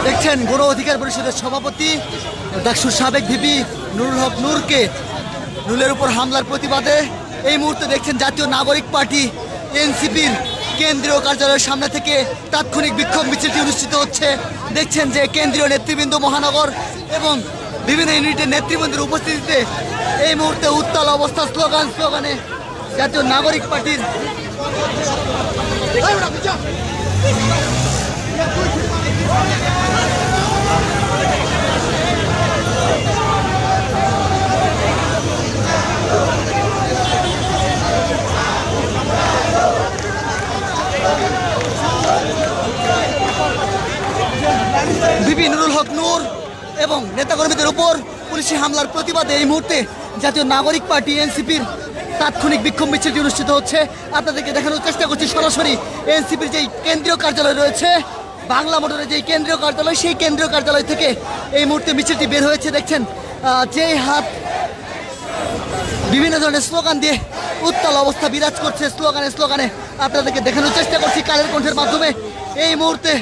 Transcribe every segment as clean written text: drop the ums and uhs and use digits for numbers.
দেখছেন গণ অধিকার পরিষদের সভাপতি ডাকসুর সাবেক ভিপি নুরুল হক নূরকে নুরের উপর হামলার প্রতিবাদে এই মুহূর্তে দেখছেন জাতীয় নাগরিক পার্টি এনসিপির কেন্দ্রীয় কার্যালয়ের সামনে থেকে তাৎক্ষণিক বিক্ষোভ মিছিলটি অনুষ্ঠিত হচ্ছে। দেখছেন যে কেন্দ্রীয় নেতৃবৃন্দ, মহানগর এবং বিভিন্ন ইউনিটের নেতৃবৃন্দের উপস্থিতিতে এই মুহূর্তে উত্তাল অবস্থা। স্লোগানে জাতীয় নাগরিক পার্টির ভিপি নুরুল হক নূর এবং নেতাকর্মীদের উপর পুলিশি হামলার প্রতিবাদে এই মুহূর্তে জাতীয় নাগরিক পার্টি এনসিপির তাৎক্ষণিক বিক্ষোভ মিছিলটি অনুষ্ঠিত হচ্ছে। আপনাদেরকে দেখানোর চেষ্টা করছি সরাসরি এনসিপির যেই কেন্দ্রীয় কার্যালয় রয়েছে, বাংলা মোটরের যেই কেন্দ্রীয় কার্যালয়, সেই কেন্দ্রীয় কার্যালয় থেকে এই মুহূর্তে মিছিলটি বের হয়েছে। দেখছেন যেই হাত বিভিন্ন ধরনের স্লোগান দিয়ে উত্তাল অবস্থা বিরাজ করছে। স্লোগানে আপনাদেরকে দেখানোর চেষ্টা করছি কালের কণ্ঠের মাধ্যমে এই মুহূর্তে।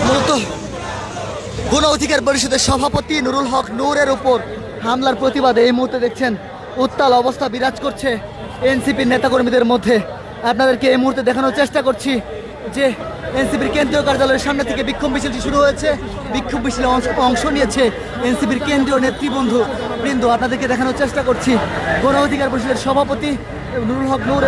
মূলত গণ অধিকার পরিষদের সভাপতি নুরুল হক নূরের উপর হামলার প্রতিবাদে এই মুহূর্তে দেখছেন উত্তাল অবস্থা বিরাজ করছে এনসিপির নেতাকর্মীদের মধ্যে। আপনাদেরকে এই মুহূর্তে দেখানোর চেষ্টা করছি যে এনসিপির কেন্দ্রীয় কার্যালয়ের সামনে থেকে বিক্ষোভ মিছিলটি শুরু হয়েছে। বিক্ষোভ মিছিলে অংশ নিয়েছে এনসিপির কেন্দ্রীয় নেতৃবৃন্দ। আপনাদেরকে দেখানোর চেষ্টা করছি গণ অধিকার পরিষদের সভাপতি নুরুল হক নূর।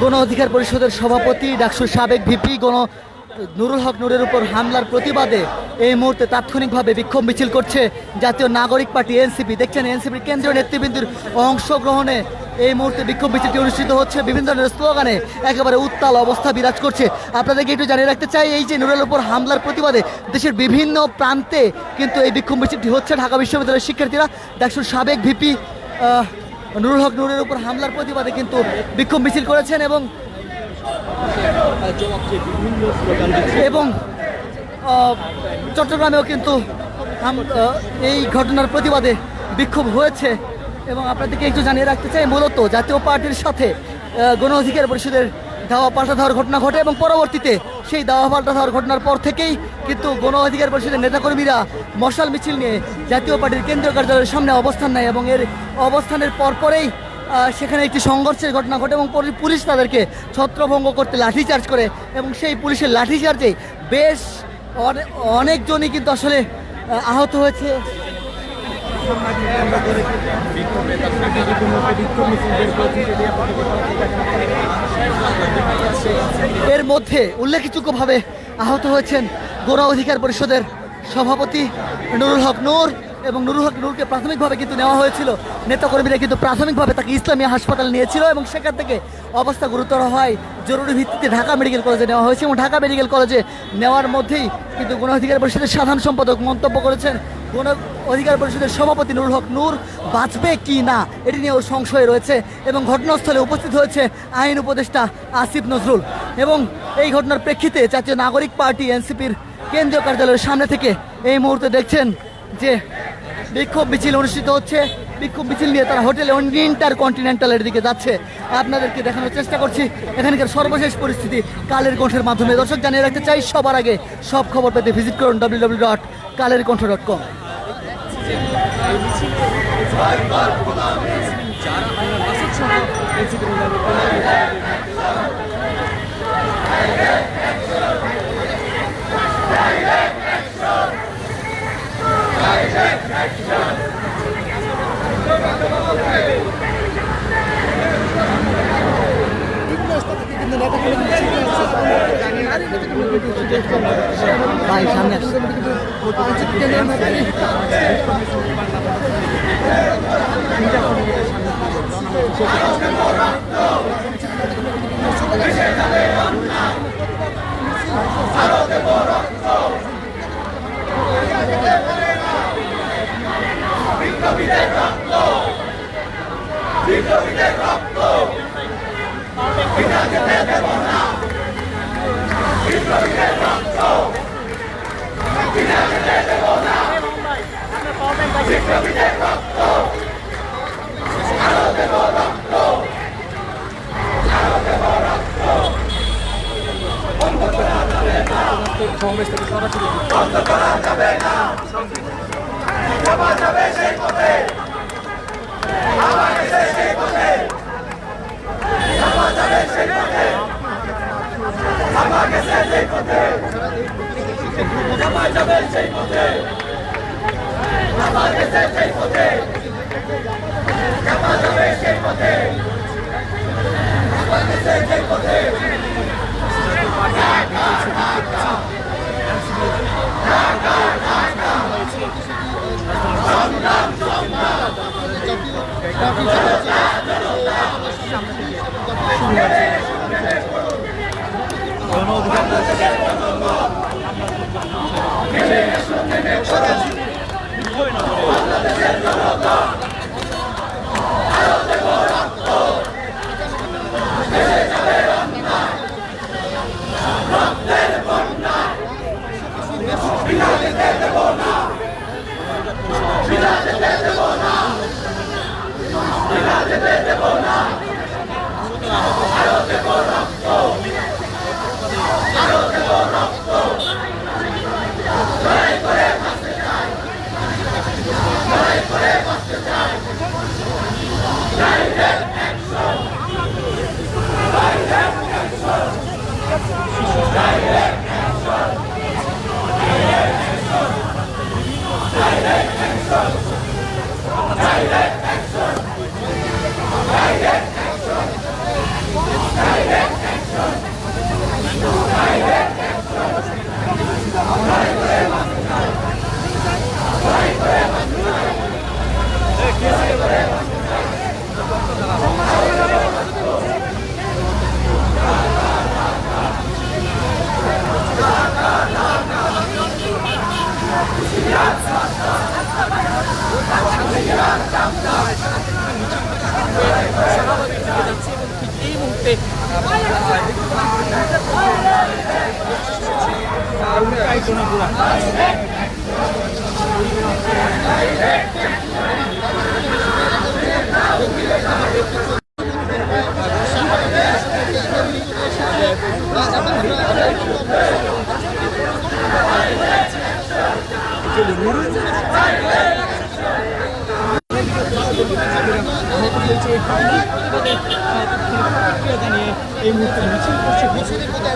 গণ অধিকার পরিষদের সভাপতি ডাকসুর সাবেক ভিপি নুরুল হক নূরের উপর হামলার প্রতিবাদে এই মুহূর্তে তাৎক্ষণিকভাবে বিক্ষোভ মিছিল করছে জাতীয় নাগরিক পার্টি এনসিপি। দেখছেন এনসিপির কেন্দ্রীয় নেতৃবৃন্দের অংশগ্রহণে এই মুহূর্তে বিক্ষোভ মিছিলটি অনুষ্ঠিত হচ্ছে। বিভিন্ন ধরনের স্লোগানে একেবারে উত্তাল অবস্থা বিরাজ করছে। আপনাদেরকে একটু জানিয়ে রাখতে চাই, এই যে নুরুলের উপর হামলার প্রতিবাদে দেশের বিভিন্ন প্রান্তে কিন্তু এই বিক্ষোভ মিছিলটি হচ্ছে। ঢাকা বিশ্ববিদ্যালয়ের শিক্ষার্থীরা ডাকসুর সাবেক ভিপি নুরুল হক নূরের উপর হামলার প্রতিবাদে কিন্তু বিক্ষোভ মিছিল করেছেন এবং চট্টগ্রামেও কিন্তু এই ঘটনার প্রতিবাদে বিক্ষোভ হয়েছে। এবং আপনাদেরকে একটু জানিয়ে রাখতে চাই, মূলত জাতীয় পার্টির সাথে গণ অধিকার পরিষদের দাওয়া পাল্টা দেওয়ার ঘটনা ঘটে এবং পরবর্তীতে সেই দাওয়া পাল্টা দেওয়ার ঘটনার পর থেকেই কিন্তু গণ অধিকার পরিষদের নেতাকর্মীরা মশাল মিছিল নিয়ে জাতীয় পার্টির কেন্দ্রীয় কার্যালয়ের সামনে অবস্থান নেয় এবং এর অবস্থানের পরপরেই সেখানে একটি সংঘর্ষের ঘটনা ঘটে এবং পুলিশ তাদেরকে ছত্রভঙ্গ করতে লাঠিচার্জ করে এবং সেই পুলিশের লাঠিচার্জে বেশ অনেকজনই কিন্তু আসলে আহত হয়েছে। এর মধ্যে উল্লেখযোগ্যভাবে আহত হয়েছেন গণ অধিকার পরিষদের সভাপতি নুরুল হক নূর এবং নুরুল হক নূরকে প্রাথমিকভাবে কিন্তু নেওয়া হয়েছিল। নেতাকর্মীরা কিন্তু প্রাথমিকভাবে তাকে ইসলামিয়া হাসপাতালে নিয়েছিল এবং সেখান থেকে অবস্থা গুরুতর হয় জরুরি ভিত্তিতে ঢাকা মেডিকেল কলেজে নেওয়া হয়েছে এবং ঢাকা মেডিকেল কলেজে নেওয়ার মধ্যেই কিন্তু গণ অধিকার পরিষদের সাধারণ সম্পাদক মন্তব্য করেছেন গণ অধিকার পরিষদের সভাপতি নুরুল হক নূর বাঁচবে কি না এটি নিয়েও সংশয় রয়েছে এবং ঘটনাস্থলে উপস্থিত হয়েছে আইন উপদেষ্টা আসিফ নজরুল। এবং এই ঘটনার প্রেক্ষিতে জাতীয় নাগরিক পার্টি এনসিপির কেন্দ্রীয় কার্যালয়ের সামনে থেকে এই মুহূর্তে দেখছেন যে বিক্ষোভ মিছিল অনুষ্ঠিত হচ্ছে। বিক্ষোভ মিছিল নিয়ে তারা হোটেলে ইন্টারকন্টিনেন্টালের দিকে যাচ্ছে। আপনাদেরকে দেখানোর চেষ্টা করছি এখানকার সর্বশেষ পরিস্থিতি কালের কণ্ঠের মাধ্যমে। দর্শক জানিয়ে রাখতে চাই, সবার আগে সব খবর পেতে ভিজিট করুন www.কালেরকণ্ঠ.com। ভাই সামনে কংগ্রেস থেকে সরাসরি এই মুহূর্তে এই মুহূর্তে মিছিল করছে মিছিলের মধ্যে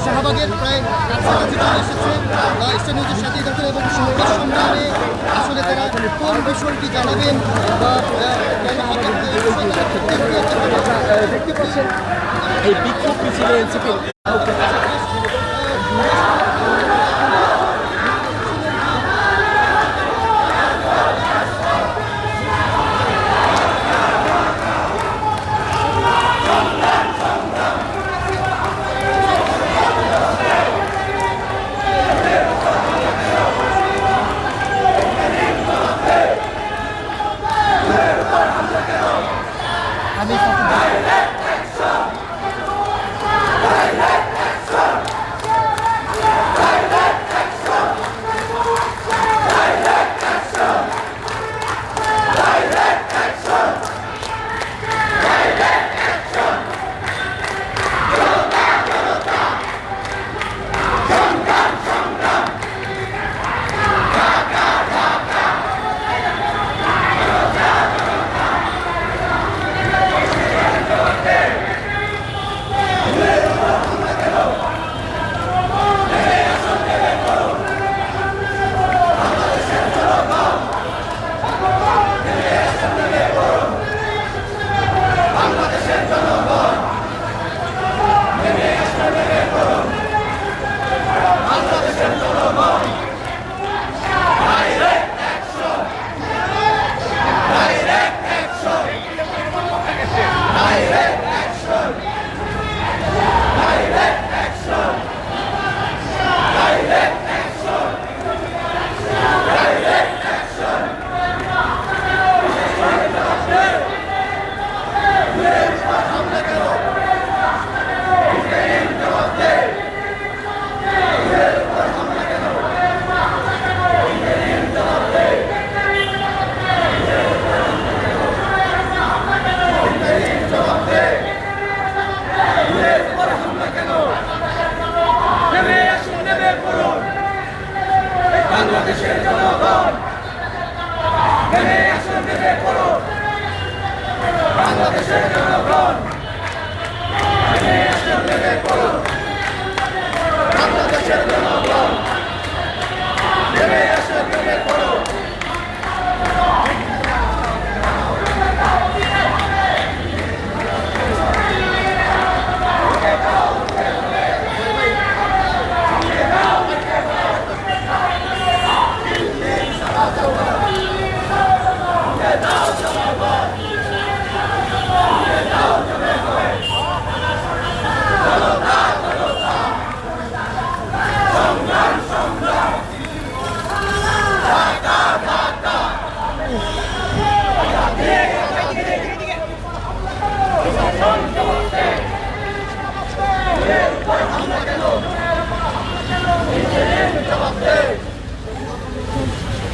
শাহবাগের প্রায় কাছাকাছি চলে এসেছে স্থানীয়দের সাথে দেখেন এবং সংবাদ সংগ্রামে আসলে তারা কোন বিষয়টি জানাবেন বা দেখতে পাচ্ছেন এই বিক্ষোভ মিছিলে এনসিপি আমি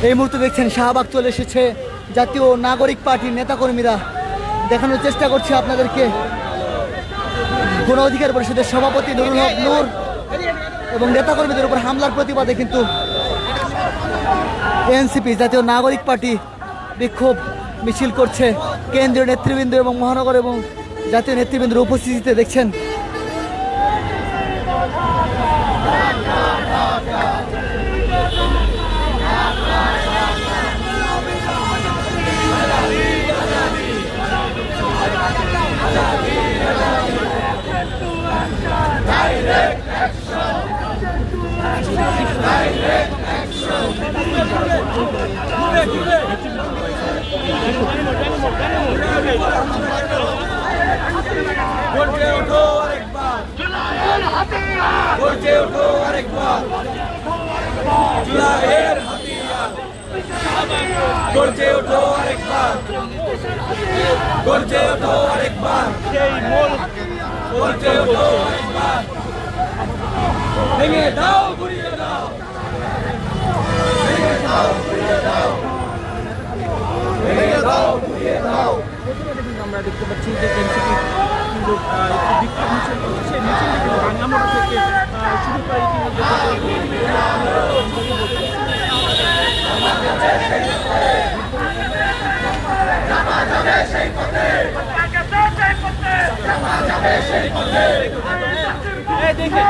এই মুহূর্তে দেখছেন শাহবাগ চলে এসেছে জাতীয় নাগরিক পার্টির নেতাকর্মীরা। দেখানোর চেষ্টা করছে আপনাদেরকে গণ অধিকার পরিষদের সভাপতি নুরুল হক নূর এবং নেতাকর্মীদের উপর হামলার প্রতিবাদে কিন্তু এনসিপি জাতীয় নাগরিক পার্টি বিক্ষোভ মিছিল করছে। কেন্দ্রীয় নেতৃবৃন্দ এবং মহানগর এবং জাতীয় নেতৃবৃন্দের উপস্থিতিতে দেখছেন ভেঙে দাও, গুড়িয়ে দাও, ভেঙে দাও, গুড়িয়ে দাও, ভেঙে দাও, গুড়িয়ে দাও। আমরা দেখতে পাচ্ছি যে এনসিপি কিন্তু বিক্ষোভ মিছিল করছে। সেই মিছিলটি কিন্তু ভাঙা মোড় থেকে শুরু করে দেখে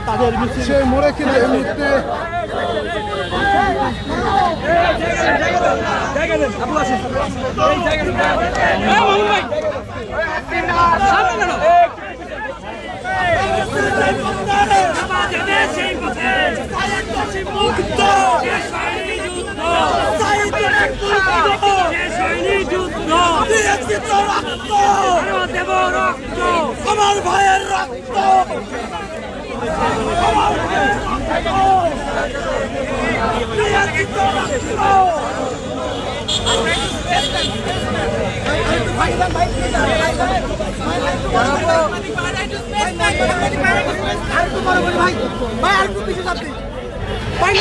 তাদের সেই মোড়ে কিন্তু এই মুহূর্তে আমার ভাইয়ের রক্ত, আমার ভাইয়ের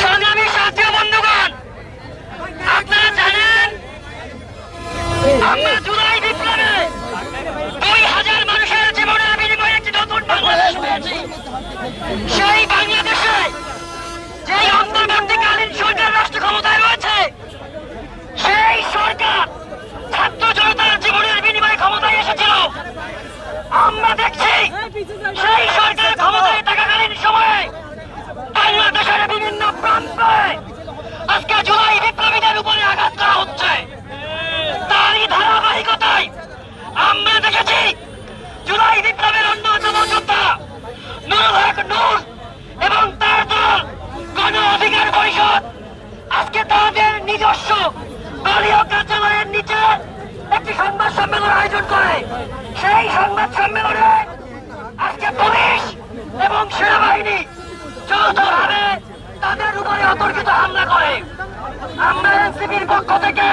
সংগ্রামী সাথী বন্ধুগণ, আপনারা জানেন আমরা জুলাই বিপ্লবে 2000 মানুষের জীবনের বিনিময়ে একটি নতুন বাংলাদেশ পেয়েছি। সেই বাংলাদেশে যেই অন্তর্বর্তীকালীন সরকার রাষ্ট্র ক্ষমতায় রয়েছে, সেই সরকার ছাত্র জনতার জীবনের বিনিময়ে ক্ষমতায় এসেছিল। আমরা দেখছি সেই সরকার ক্ষমতায় থাকাকালীন সময়ে বাংলাদেশের বিভিন্ন প্রান্তে আজকে জুলাই বিপ্লবীদের উপরে আঘাত করা হচ্ছে। তারই ধারাবাহিকতায় আমরা দেখেছি জুলাই বিপ্লবের অন্যতম যোদ্ধা নুরুল হক নূর এবং তার দল গণ অধিকার পরিষদ আজকে তাদের নিজস্ব দলীয় কার্যালয়ের নিচে একটি সংবাদ সম্মেলন আয়োজন করে। সেই সংবাদ সম্মেলনে আজকে পুলিশ পক্ষ থেকে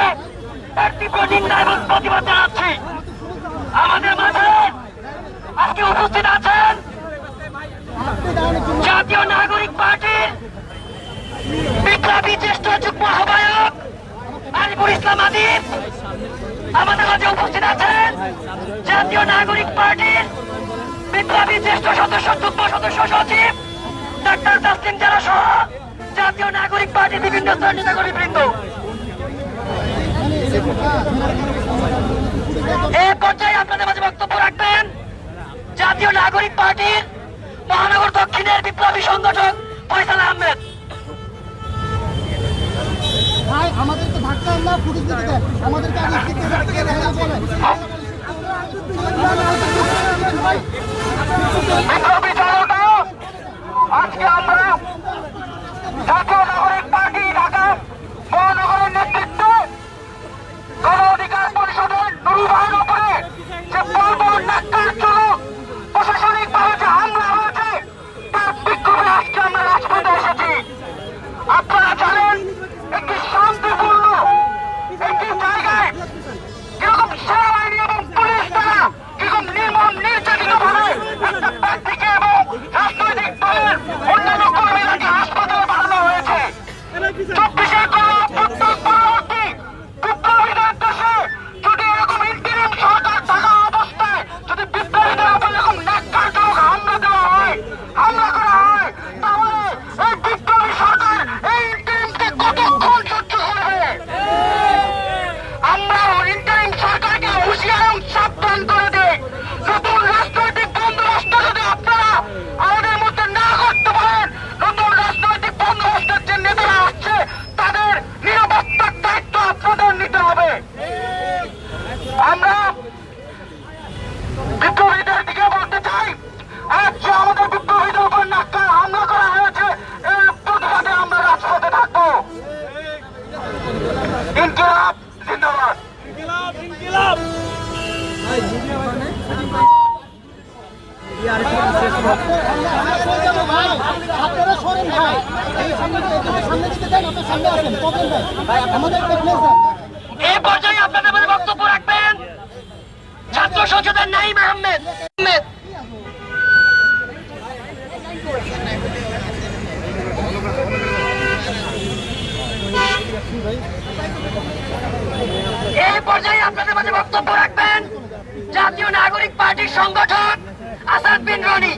এক তীব্র নিন্দা এবং প্রতিবাদ জানাচ্ছি। আমাদের মাঝে আজকে উপস্থিত আছেন জাতীয় নাগরিক পার্টির বিপ্লবী জ্যেষ্ঠ যুগ্ম আহ্বায়ক আরিফুল ইসলাম আদিব। আমাদের মাঝে উপস্থিত আছেন জাতীয় নাগরিক পার্টির বিপ্লবী জ্যেষ্ঠ সদস্য যুগ্ম সদস্য সচিব ডাক্তার তাসলিম জারা সহ জাতীয় নাগরিক পার্টির বিভিন্ন স্তরের নেতাকর্মীবৃন্দ। এই পর্যায়ে আপনাদের মাঝে বক্তব্য রাখবেন জাতীয় নাগরিক পার্টির মহানগর দক্ষিণের বিপ্লবী সংগঠক ফয়সাল আহমেদ। ভাই আমাদেরকে ধাক্কা না পুলিশ দিতে দেন, আমাদেরকে আগে দিতে বলেন। বিপ্লবী জনতা, আজকে আমরা জাতীয় নাগরিক পার্টি ঢাকা মহানগরের নেতৃত্বে গণ অধিকার পরিষদের নুরুল ভাইয়ের উপরে যে বলবল ন্যাক্কারজনক প্রশাসনিক ভাবে যে হামলা হয়েছে তার বিক্ষোভে আজকে আমরা রাজপথে এসেছি। আপনারা জানেন একটি শান্তিপূর্ণ একটি জায়গায় কিরকম সেনাবাহিনী এবং পুলিশ দ্বারা কিরকম নির্মম নির্যাতিত ভাবে একটা ব্যক্তিকে এবং রাজনৈতিক দলের অন্যান্য কর্মীদেরকে হাসপাতালে পাঠানো হয়েছে। 24-এর গণঅভ্যুত্থান পরবর্তী বিপ্লবীদের দেশে যদি এরকম ইন্টারিম সরকার থাকা অবস্থায় যদি বিপ্লবীদের উপর এরকম ন্যাক্কারজনক হামলা দেওয়া হয়, হামলা করা হয়, তাহলে এই বিপ্লবী সরকার এই ইন্টারিমকে কতক্ষণ সহ্য করবে? আমরা ইন্টারিম সরকারকে হুঁশিয়ার এবং সাবধান করে দিই, নতুন রাজনৈতিক বন্দোবস্ত যদি আপনারা আমাদের মধ্যে না করতে পারেন, নতুন রাজনৈতিক বন্দোবস্তের যে নেতারা আসছে তাদের নিরাপত্তার দায়িত্ব আপনাদের নিতে হবে। আমরা বিপ্লবীদের দিকে বলতে চাই, আজ যে আমাদের বিপ্লবীদের উপর নাক্কার হামলা করা হয়েছে এর প্রতিবাদে আমরা রাজপথে থাকবো। ইনকিলাব জিন্দাবাদ। আপনারা সরেন ভাই, এই সামনে দিতে দেন, আপনার সামনে আসেন, প্রবলেম ভাই, আমাদের একটা প্লেস দেন। এই পর্যায়ে আপনাদের মধ্যে বক্তব্য রাখবেন ছাত্র সংসদের নাঈম আহমেদ। এই পর্যায়ে আপনাদের মাঝে বক্তব্য রাখবেন জাতীয় নাগরিক পার্টির সংগঠক আসাদ বিন রনি।